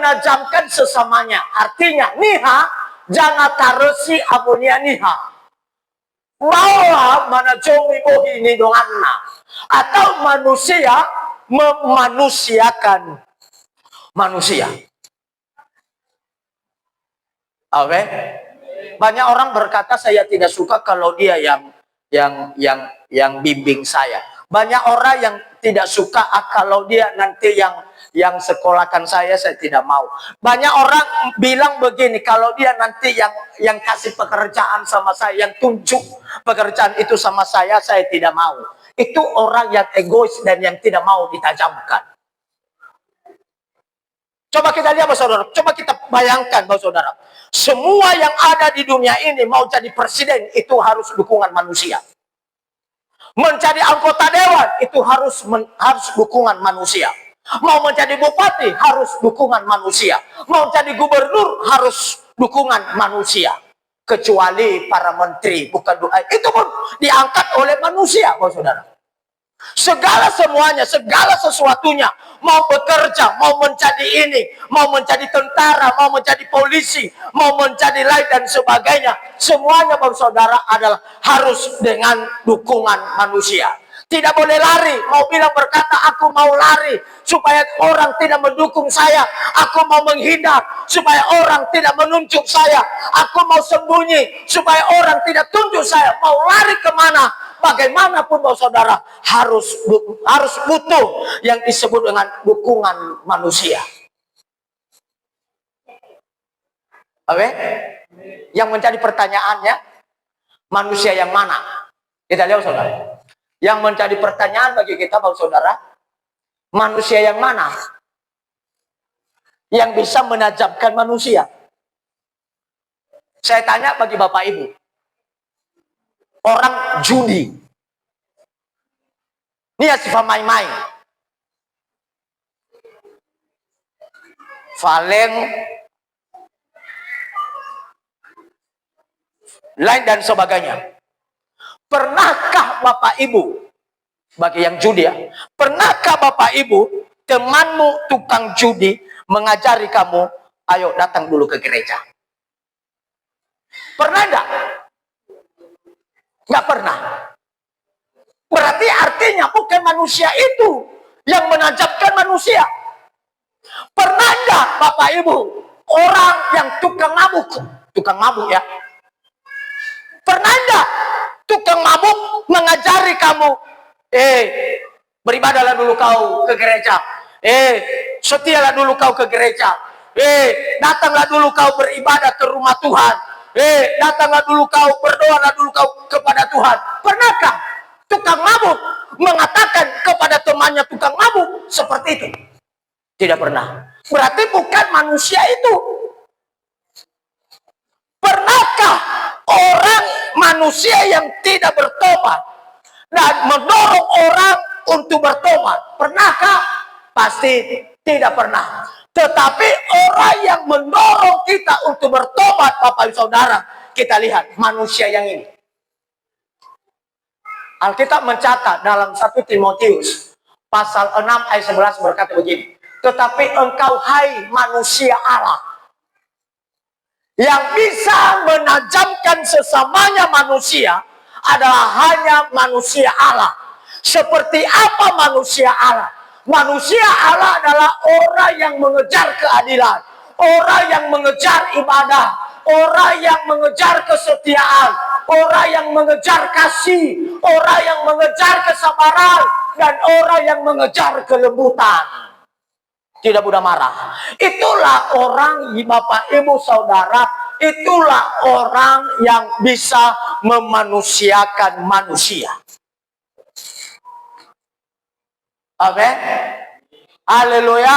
menajamkan sesamanya. Artinya, niha, jangan tarusi abunia niha. Bahwa manajomi bohi ini donganna. Atau manusia memanusiakan manusia. Oke? Banyak orang berkata saya tidak suka kalau dia yang bimbing saya. Banyak orang yang tidak suka kalau dia nanti yang sekolahkan saya tidak mau. Banyak orang bilang begini, kalau dia nanti yang kasih pekerjaan sama saya, yang tunjuk pekerjaan itu sama saya tidak mau. Itu orang yang egois dan yang tidak mau ditajamkan. Coba kita lihat, saudara. Coba kita bayangkan, saudara. Semua yang ada di dunia ini mau jadi presiden itu harus dukungan manusia. Menjadi anggota dewan itu harus dukungan manusia. Mau menjadi bupati harus dukungan manusia. Mau jadi gubernur harus dukungan manusia. Kecuali para menteri, bukan itu pun diangkat oleh manusia, saudara. Segala semuanya, segala sesuatunya, mau bekerja, mau menjadi ini, mau menjadi tentara, mau menjadi polisi, mau menjadi lain dan sebagainya, semuanya, saudara, adalah harus dengan dukungan manusia. Tidak boleh lari, mau bilang berkata aku mau lari supaya orang tidak mendukung saya, aku mau menghindar supaya orang tidak menunjuk saya, aku mau sembunyi supaya orang tidak tunjuk saya, mau lari kemana? Bagaimanapun, saudara, harus butuh yang disebut dengan dukungan manusia. Oke? Yang menjadi pertanyaannya, manusia yang mana? Kita lihat, saudara. Yang menjadi pertanyaan bagi kita, saudara, manusia yang mana yang bisa menajamkan manusia? Saya tanya bagi Bapak Ibu. Orang judi. Ini sifat main-main. Faleng, lain dan sebagainya. Pernahkah Bapak Ibu, bagi yang judi ya, pernahkah Bapak Ibu, temanmu tukang judi mengajari kamu, ayo datang dulu ke gereja? Pernah enggak? Nggak pernah. Berarti artinya bukan manusia itu yang menajamkan manusia. Pernah enggak Bapak Ibu, orang yang tukang mabuk ya, pernah enggak tukang mabuk mengajari kamu, beribadahlah dulu kau ke gereja, setialah dulu kau ke gereja, datanglah dulu kau beribadah ke rumah Tuhan, datanglah dulu kau, berdoalah dulu kau kepada Tuhan. Pernahkah tukang mabuk mengatakan kepada temannya tukang mabuk seperti itu? Tidak pernah. Berarti bukan manusia itu. Pernahkah orang manusia yang tidak bertobat dan mendorong orang untuk bertobat? Pernahkah? Pasti tidak pernah. Tetapi orang yang mendorong kita untuk bertobat, Bapak Ibu Saudara, kita lihat manusia yang ini. Alkitab mencatat dalam 1 Timotius pasal 6 ayat 11 berkata begini, tetapi engkau hai manusia Allah, yang bisa menajamkan sesamanya manusia adalah hanya manusia Allah. Seperti apa manusia Allah? Manusia Allah adalah orang yang mengejar keadilan, orang yang mengejar ibadah, orang yang mengejar kesetiaan, orang yang mengejar kasih, orang yang mengejar kesabaran, dan orang yang mengejar kelembutan. Tidak mudah marah. Itulah orang, Bapak Ibu Saudara, itulah orang yang bisa memanusiakan manusia. Amin. Haleluya.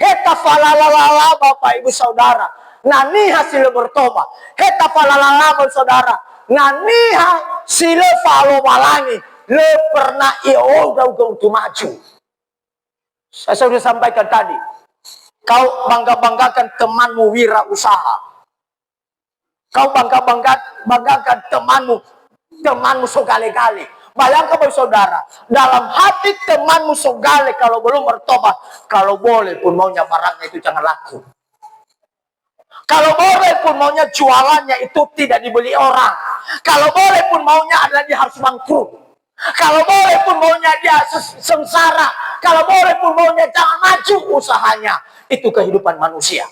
Kita falalala Bapak Ibu Saudara. Nani hasil bertobat. Kita falalala Saudara. Nani hasil falo malangi. Le pernah udah untuk maju. Saya sudah sampaikan tadi. Kau bangga-banggakan temanmu wirausaha. Kau bangga-banggakan temanmu segale-gale. Bayangkan Bapak Saudara, dalam hati temanmu sogale kalau belum bertobat, kalau boleh pun maunya barangnya itu jangan laku. Kalau boleh pun maunya jualannya itu tidak dibeli orang. Kalau boleh pun maunya adalah dia harus bangkrut. Kalau boleh pun maunya dia sengsara. Kalau boleh pun maunya jangan maju usahanya. Itu kehidupan manusia.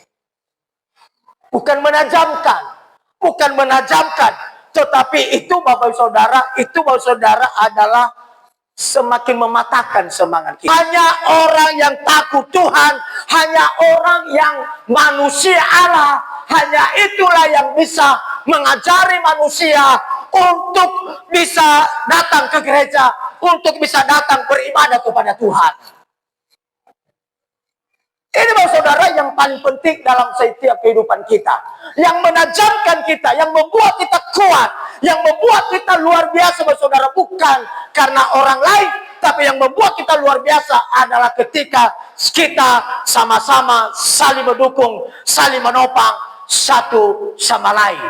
Bukan menajamkan. Bukan menajamkan. Tetapi itu Bapak Saudara, adalah semakin mematahkan semangat kita. Hanya orang yang takut Tuhan, hanya orang yang manusia Allah, hanya itulah yang bisa mengajari manusia untuk bisa datang ke gereja, untuk bisa datang beribadah kepada Tuhan. Ini Bapak Saudara yang paling penting dalam setiap kehidupan kita. Yang menajamkan kita, yang membuat kita kuat, yang membuat kita luar biasa Bapak Saudara. Bukan karena orang lain, tapi yang membuat kita luar biasa adalah ketika kita sama-sama saling mendukung, saling menopang satu sama lain.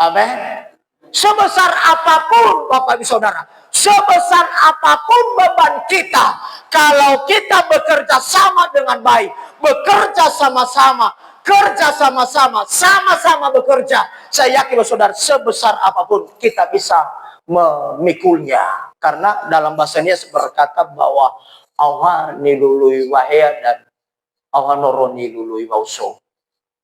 Amin. Sebesar apapun Bapak Ibu Saudara, sebesar apapun beban kita, kalau kita bekerja sama dengan baik, bekerja sama-sama, kerja sama-sama, sama-sama bekerja, saya yakin Bapak Saudara, sebesar apapun kita bisa memikulnya. Karena dalam bahasanya berkata bahwa awan nilului wahya dan awan noroni lului wauso.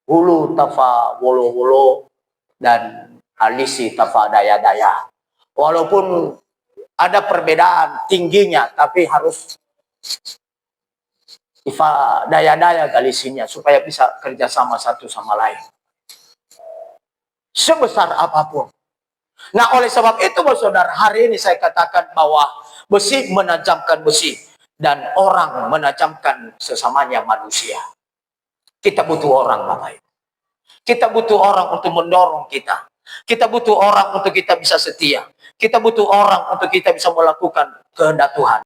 Hulu tafa wolo-wolo dan alisi tafa daya-daya. Walaupun ada perbedaan tingginya, tapi harus daya-daya galisinya supaya bisa kerjasama satu sama lain. Sebesar apapun. Nah, oleh sebab itu, Bapak Saudara, hari ini saya katakan bahwa besi menajamkan besi dan orang menajamkan sesamanya manusia. Kita butuh orang, Bapak Ibu. Kita butuh orang untuk mendorong kita. Kita butuh orang untuk kita bisa setia. Kita butuh orang untuk kita bisa melakukan kehendak Tuhan.